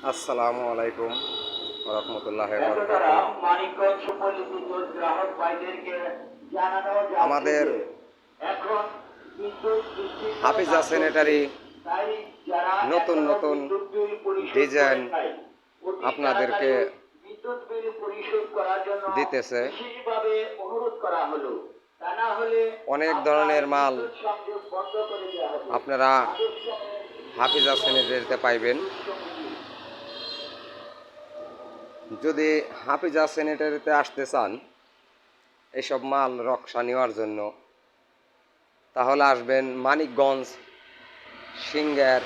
আসসালামু আলাইকুম রহমতুল্লাহ আমাদের হাফিজা স্যানিটারি নতুন নতুন ডিজাইন আপনাদেরকে দিতেছে। অনেক ধরনের মাল আপনারা হাফিজা স্যানিটারিতে পাইবেন। যদি হাফিজা স্যানিটারিতে আসতে চান এইসব মাল রক্ষা নেওয়ার জন্য, তাহলে আসবেন Manikganj Singair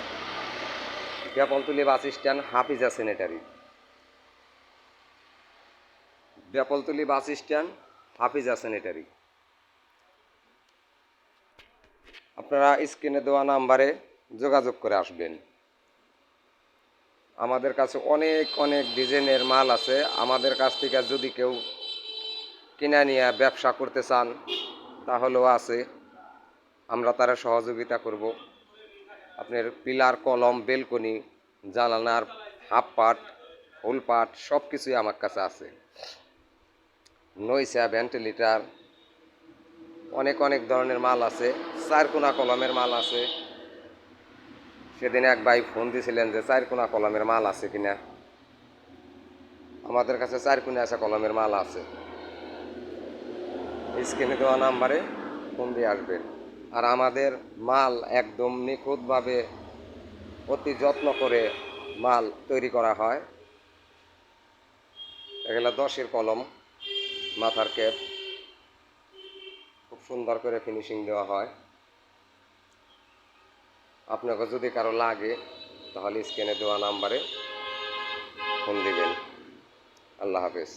Bepoltuli bus stand Hafiza sanitary. Bepoltuli bus stand Hafiza sanitary. আপনারা স্ক্রিনে দেওয়া নাম্বারে যোগাযোগ করে আসবেন। আমাদের কাছে অনেক অনেক ডিজাইনের মাল আছে। আমাদের কাছ থেকে যদি কেউ কিনে নিয়ে ব্যবসা করতে চান তাহলেও আছে, আমরা তারা সহযোগিতা করব। আপনার পিলার, কলম, বেলকনি, জানালার হাফ পাট, ফুল পাট সব কিছুই আমার কাছে আছে। নইসা, ভেন্টিলেটার, অনেক অনেক ধরনের মাল আছে। চারকোনা কলমের মাল আছে। সেদিন এক ভাই ফোন দিয়েছিলেন যে চারকোনা কলমের মাল আছে কিনা। আমাদের কাছে চারকোনা আছে, কলমের মাল আছে। স্ক্রিনে দেওয়া নাম্বারে ফোন দিয়ে আসবেন। আর আমাদের মাল একদম নিখুঁতভাবে অতি যত্ন করে মাল তৈরি করা হয়। এগুলো 10-এর কলম, মাথার ক্যাপ খুব সুন্দর করে ফিনিশিং দেওয়া হয়। আপনাকে যদি কারো লাগে তাহলে স্ক্রিনে দেওয়া নাম্বারে ফোন দিবেন। আল্লাহ হাফেজ।